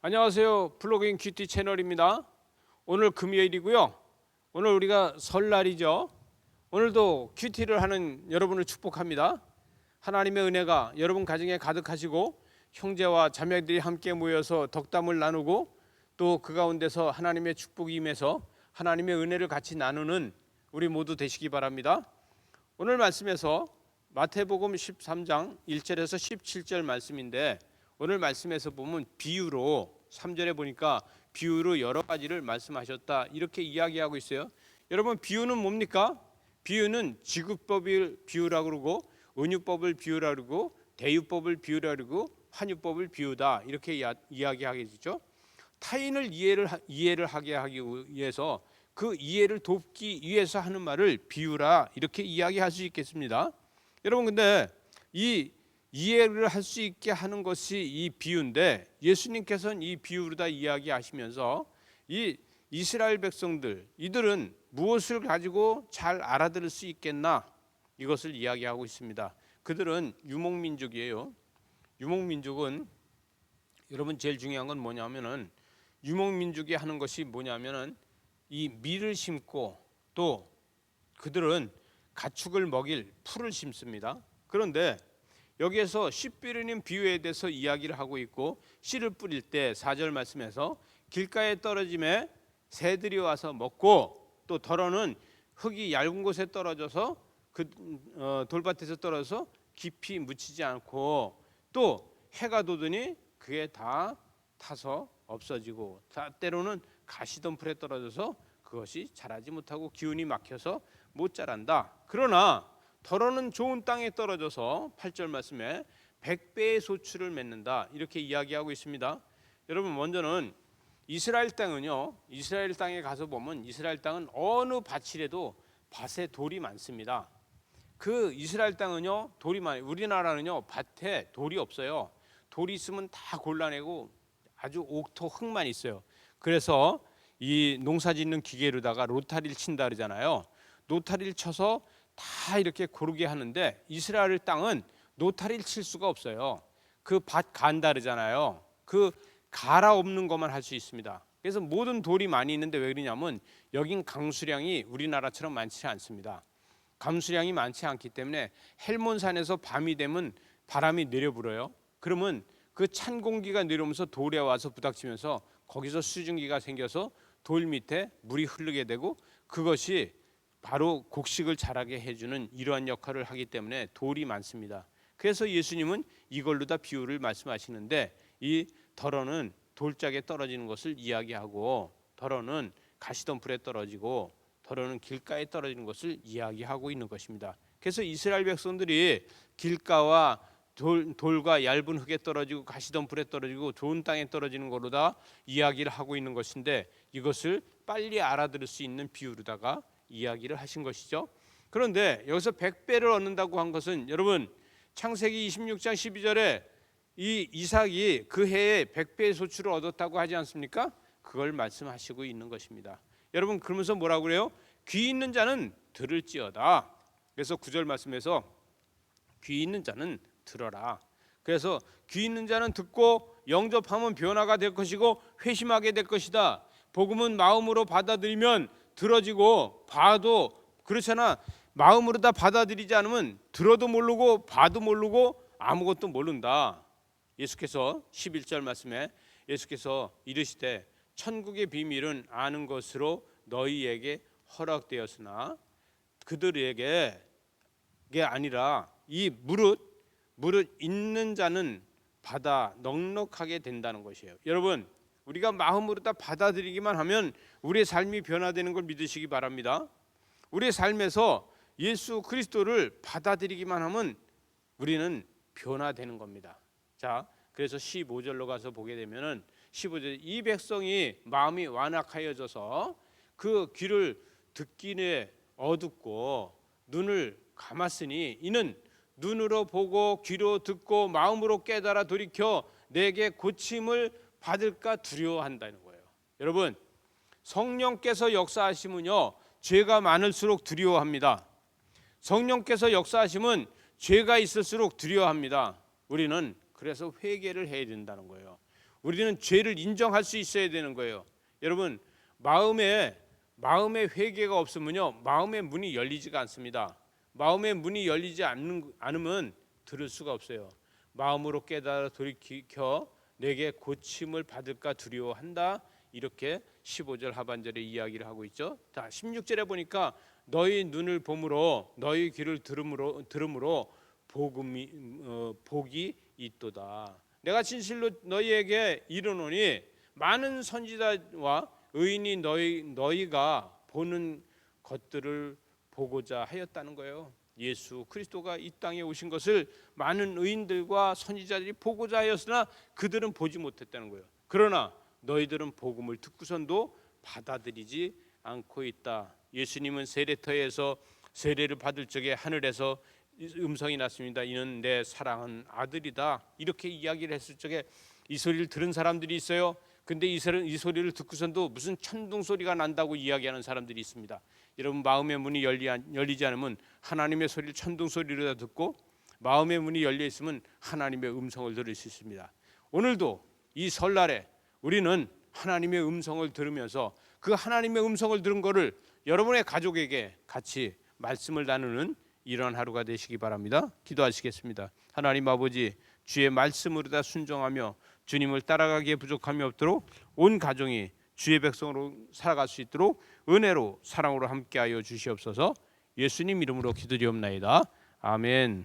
안녕하세요. 플로깅 큐티 채널입니다. 오늘 금요일이고요. 오늘 우리가 설날이죠. 오늘도 큐티를 하는 여러분을 축복합니다. 하나님의 은혜가 여러분 가정에 가득하시고 형제와 자매들이 함께 모여서 덕담을 나누고 또 그 가운데서 하나님의 축복이 임해서 하나님의 은혜를 같이 나누는 우리 모두 되시기 바랍니다. 오늘 말씀에서 마태복음 13장 1절에서 17절 말씀인데, 오늘 말씀에서 보면 비유로 3절에 보니까 비유로 여러 가지를 말씀하셨다 이렇게 이야기하고 있어요. 여러분, 비유는 뭡니까? 비유는 지급법을 비유라고 그러고 은유법을 비유라고 그러고 대유법을 비유라고 그러고 환유법을 비유다 이렇게 이야기하게 되죠. 타인을 이해를 하게 하기 위해서 그 이해를 돕기 위해서 하는 말을 비유라 이렇게 이야기할 수 있겠습니다. 여러분, 근데 이 이해를 할 수 있게 하는 것이 이 비유인데, 예수님께서는 이 비유로 다 이야기하시면서 이 이스라엘 백성들, 이들은 무엇을 가지고 잘 알아들을 수 있겠나, 이것을 이야기하고 있습니다. 그들은 유목민족이에요. 유목민족은 여러분 제일 중요한 건 뭐냐면은, 유목민족이 하는 것이 뭐냐면은 이 밀을 심고 또 그들은 가축을 먹일 풀을 심습니다. 그런데 여기에서 씨 뿌리는 비유에 대해서 이야기를 하고 있고, 씨를 뿌릴 때 4절 말씀에서 길가에 떨어짐에 새들이 와서 먹고, 또 덜어는 흙이 얇은 곳에 떨어져서 그 돌밭에서 떨어져서 깊이 묻히지 않고, 또 해가 돋으니 그게 다 타서 없어지고, 때로는 가시덤불에 떨어져서 그것이 자라지 못하고 기운이 막혀서 못 자란다. 그러나 덜어는 좋은 땅에 떨어져서 8절 말씀에 100배의 소출을 맺는다 이렇게 이야기하고 있습니다. 여러분, 먼저는 이스라엘 땅은요, 이스라엘 땅에 가서 보면 이스라엘 땅은 어느 밭이라도 밭에 돌이 많습니다. 그 이스라엘 땅은요 돌이 많아요. 우리나라는요 밭에 돌이 없어요. 돌이 있으면 다 골라내고 아주 옥토 흙만 있어요. 그래서 이 농사짓는 기계로다가 로타리를 친다 그러잖아요. 노타리를 쳐서 다 이렇게 고르게 하는데, 이스라엘 땅은 노타리를 칠 수가 없어요. 그 밭 간다 그러잖아요. 그 갈아 없는 것만 할 수 있습니다. 그래서 모든 돌이 많이 있는데, 왜 그러냐면 여긴 강수량이 우리나라처럼 많지 않습니다. 강수량이 많지 않기 때문에 헬몬산에서 밤이 되면 바람이 내려불어요. 그러면 그 찬 공기가 내려오면서 돌에 와서 부닥치면서 거기서 수증기가 생겨서 돌 밑에 물이 흐르게 되고, 그것이 바로 곡식을 자라게 해주는 이러한 역할을 하기 때문에 돌이 많습니다. 그래서 예수님은 이걸로 다 비유를 말씀하시는데, 이 덜어는 돌짝에 떨어지는 것을 이야기하고, 덜어는 가시덤불에 떨어지고, 덜어는 길가에 떨어지는 것을 이야기하고 있는 것입니다. 그래서 이스라엘 백성들이 길가와 돌과 얇은 흙에 떨어지고 가시덤불에 떨어지고 좋은 땅에 떨어지는 걸로 다 이야기를 하고 있는 것인데, 이것을 빨리 알아들을 수 있는 비유로다가 이야기를 하신 것이죠. 그런데 여기서 100배를 얻는다고 한 것은, 여러분 창세기 26장 12절에 이 이삭이 그 해에 100배의 소출을 얻었다고 하지 않습니까? 그걸 말씀하시고 있는 것입니다. 여러분, 그러면서 뭐라고 그래요? 귀 있는 자는 들을지어다. 그래서 9절 말씀에서 귀 있는 자는 들어라. 그래서 귀 있는 자는 듣고 영접하면 변화가 될 것이고 회심하게 될 것이다. 복음은 마음으로 받아들이면 들어지고, 봐도 그렇잖아. 마음으로 다 받아들이지 않으면 들어도 모르고 봐도 모르고 아무것도 모른다. 예수께서 11절 말씀에 예수께서 이르시되 천국의 비밀은 아는 것으로 너희에게 허락되었으나 그들에게 아니라 이 무릇 있는 자는 받아 넉넉하게 된다는 것이에요. 여러분, 우리가 마음으로 다 받아들이기만 하면 우리의 삶이 변화되는 걸 믿으시기 바랍니다. 우리의 삶에서 예수 그리스도를 받아들이기만 하면 우리는 변화되는 겁니다. 자, 그래서 15절로 가서 보게 되면은 15절, 이 백성이 마음이 완악하여져서 그 귀를 듣기에 어둡고 눈을 감았으니 이는 눈으로 보고 귀로 듣고 마음으로 깨달아 돌이켜 내게 고침을 받을까 두려워한다는 거예요. 여러분, 성령께서 역사하시면요 죄가 많을수록 두려워합니다. 성령께서 역사하시면 죄가 있을수록 두려워합니다. 우리는 그래서 회개를 해야 된다는 거예요. 우리는 죄를 인정할 수 있어야 되는 거예요. 여러분, 마음에 회개가 없으면요, 마음의 문이 열리지가 않습니다. 마음의 문이 열리지 않으면 들을 수가 없어요. 마음으로 깨달아 돌이켜 내게 고침을 받을까 두려워한다. 이렇게 15절 하반절에 이야기를 하고 있죠. 자, 16절에 보니까 너희 눈을 봄으로 너희 귀를 들음으로 복이 있도다. 내가 진실로 너희에게 이르노니 많은 선지자와 의인이 너희가 보는 것들을 보고자 하였다는 거예요. 예수 그리스도가 이 땅에 오신 것을 많은 의인들과 선지자들이 보고자 하였으나 그들은 보지 못했다는 거예요. 그러나 너희들은 복음을 듣고선도 받아들이지 않고 있다. 예수님은 세례터에서 세례를 받을 적에 하늘에서 음성이 났습니다. 이는 내 사랑하는 아들이다. 이렇게 이야기를 했을 적에 이 소리를 들은 사람들이 있어요. 근데 이 소리를 듣고선도 무슨 천둥 소리가 난다고 이야기하는 사람들이 있습니다. 여러분, 마음의 문이 열리지 않으면 하나님의 소리를 천둥 소리로 듣고, 마음의 문이 열려 있으면 하나님의 음성을 들을 수 있습니다. 오늘도 이 설날에 우리는 하나님의 음성을 들으면서 그 하나님의 음성을 들은 거를 여러분의 가족에게 같이 말씀을 나누는 이런 하루가 되시기 바랍니다. 기도하시겠습니다. 하나님 아버지, 주의 말씀으로 다 순종하며 주님을 따라가기에 부족함이 없도록 온 가정이 주의 백성으로 살아갈 수 있도록 은혜로 사랑으로 함께하여 주시옵소서. 예수님 이름으로 기도드리옵나이다. 아멘.